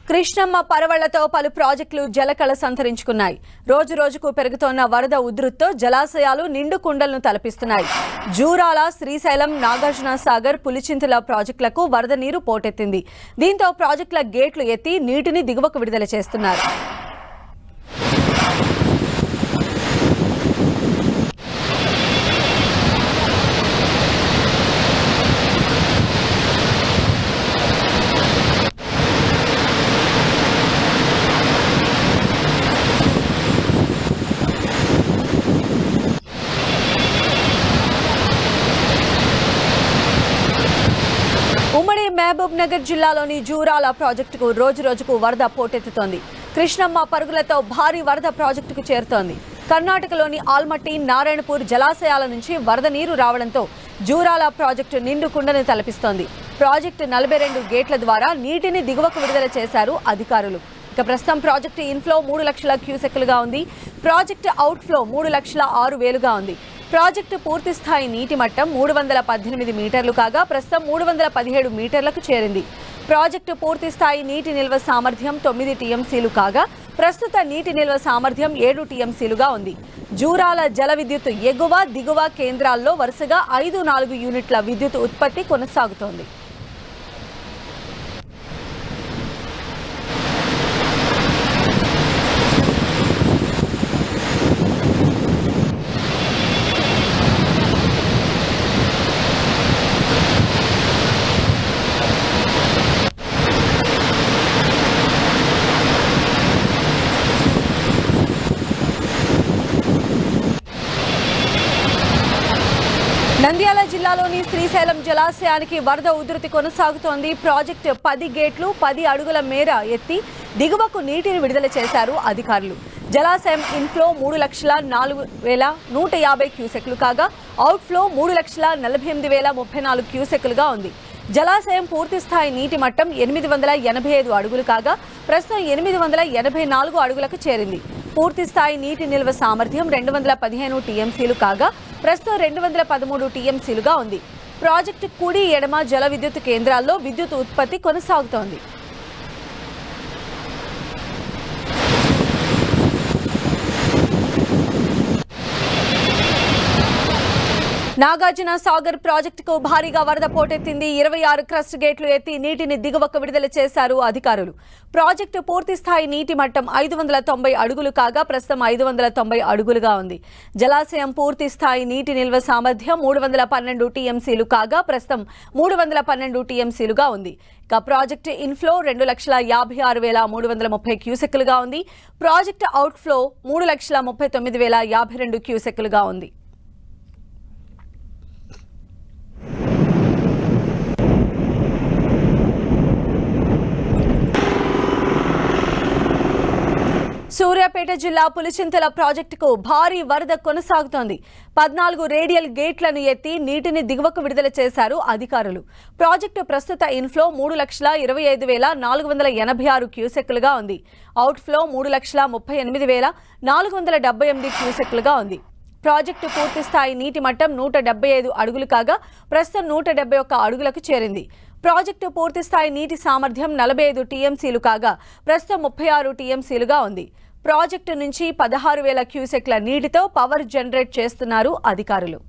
కృష్ణమ్మ పరవళ్లతో పలు ప్రాజెక్టులు జలకళ సంతరించుకున్నాయి. రోజు రోజుకు పెరుగుతోన్న వరద ఉధృతితో జలాశయాలు నిండు కుండలను తలపిస్తున్నాయి. జూరాల, శ్రీశైలం, నాగార్జున సాగర్, పులిచింతల ప్రాజెక్టులకు వరద నీరు పోటెత్తింది. దీంతో ప్రాజెక్టుల గేట్లు ఎత్తి నీటిని దిగువకు విడుదల చేస్తున్నారు. ఉమ్మడి మహబూబ్ నగర్ జిల్లాలోని జూరాల ప్రాజెక్టుకు రోజు రోజుకు వరద పోటెత్తుతోంది. కృష్ణమ్మ పరుగులతో భారీ వరద ప్రాజెక్టుకు చేరుతోంది. కర్ణాటకలోని ఆల్మట్టి, నారాయణపూర్ జలాశయాల నుంచి వరద నీరు రావడంతో జూరాల ప్రాజెక్టు నిండు కుండను తలపిస్తోంది. ప్రాజెక్టు 42 గేట్ల ద్వారా నీటిని దిగువకు విడుదల చేశారు అధికారులు. ఇక ప్రస్తుతం ప్రాజెక్టు ఇన్ఫ్లో 3 లక్షల క్యూసెక్లుగా ఉంది. ప్రాజెక్టు అవుట్ఫ్లో 3,06,000గా ఉంది. ప్రాజెక్టు పూర్తి స్థాయి నీటి మట్టం 318 మీటర్లు కాగా ప్రస్తుతం 317 మీటర్లకు చేరింది. ప్రాజెక్టు పూర్తి స్థాయి నీటి నిల్వ సామర్థ్యం 9 టీఎంసీలు కాగా ప్రస్తుత నీటి నిల్వ సామర్థ్యం 7 టీఎంసీలుగా ఉంది. జూరాల జల విద్యుత్ ఎగువ, దిగువ కేంద్రాల్లో వరుసగా 5-4 యూనిట్ల విద్యుత్ ఉత్పత్తి కొనసాగుతోంది. నంద్యాల జిల్లాలోని శ్రీశైలం జలాశయానికి వరద ఉధృతి కొనసాగుతోంది. ప్రాజెక్టు 10 గేట్లు 10 అడుగుల మేర ఎత్తి దిగువకు నీటిని విడుదల చేశారు అధికారులు. జలాశయం ఇన్ఫ్లో 3,04,150 క్యూసెక్లు కాగా అవుట్ఫ్లో 3,48,034 క్యూసెక్లుగా ఉంది. జలాశయం పూర్తి స్థాయి నీటి మట్టం 885 అడుగులు కాగా ప్రస్తుతం 884 అడుగులకు చేరింది. పూర్తి స్థాయి నీటి నిల్వ సామర్థ్యం 215 టీఎంసీలు కాగా ప్రస్తుతం 213 టీఎంసీలుగా ఉంది. ప్రాజెక్టు కుడి, ఎడమ జల విద్యుత్ కేంద్రాల్లో విద్యుత్ ఉత్పత్తి కొనసాగుతోంది. నాగార్జున సాగర్ ప్రాజెక్టుకు భారీగా వరద పోటెత్తింది. 26 క్రస్ట్ గేట్లు ఎత్తి నీటిని దిగువకు విడుదల చేశారు అధికారులు. ప్రాజెక్టు పూర్తి స్థాయి నీటి మట్టం 590 అడుగులు కాగా ప్రస్తుతం 590 అడుగులుగా ఉంది. జలాశయం పూర్తి స్థాయి నీటి నిల్వ సామర్థ్యం 312 టీఎంసీలు కాగా ప్రస్తుతం 312 టీఎంసీలుగా ఉంది. ఇక ప్రాజెక్టు ఇన్ఫ్లో 2,56,330 క్యూసెక్లుగా ఉంది. ప్రాజెక్టు అవుట్ఫ్లో 3,39,052 క్యూసెక్లుగా ఉంది. సూర్యాపేట జిల్లా పులిచింతల ప్రాజెక్టుకు భారీ వరద కొనసాగుతోంది. 14 రేడియల్ గేట్లను ఎత్తి నీటిని దిగువకు విడుదల చేశారు అధికారులు. ప్రాజెక్టు ప్రస్తుత ఇన్ఫ్లో 3,25,486 క్యూసెక్లుగా ఉంది. అవుట్ఫ్లో 3,38,478 క్యూసెక్లుగా ఉంది. ప్రాజెక్టు పూర్తి స్థాయి నీటి మట్టం 175 అడుగులు కాగా ప్రస్తుతం 171 అడుగులకు చేరింది. ప్రాజెక్టు పూర్తి స్థాయి నీటి సామర్థ్యం 45 టీఎంసీలు కాగా ప్రస్తుతం 36 టీఎంసీలుగా ఉంది. ప్రాజెక్టు నుంచి 16,000 క్యూసెక్ల నీటితో పవర్ జనరేట్ చేస్తున్నారు అధికారులు.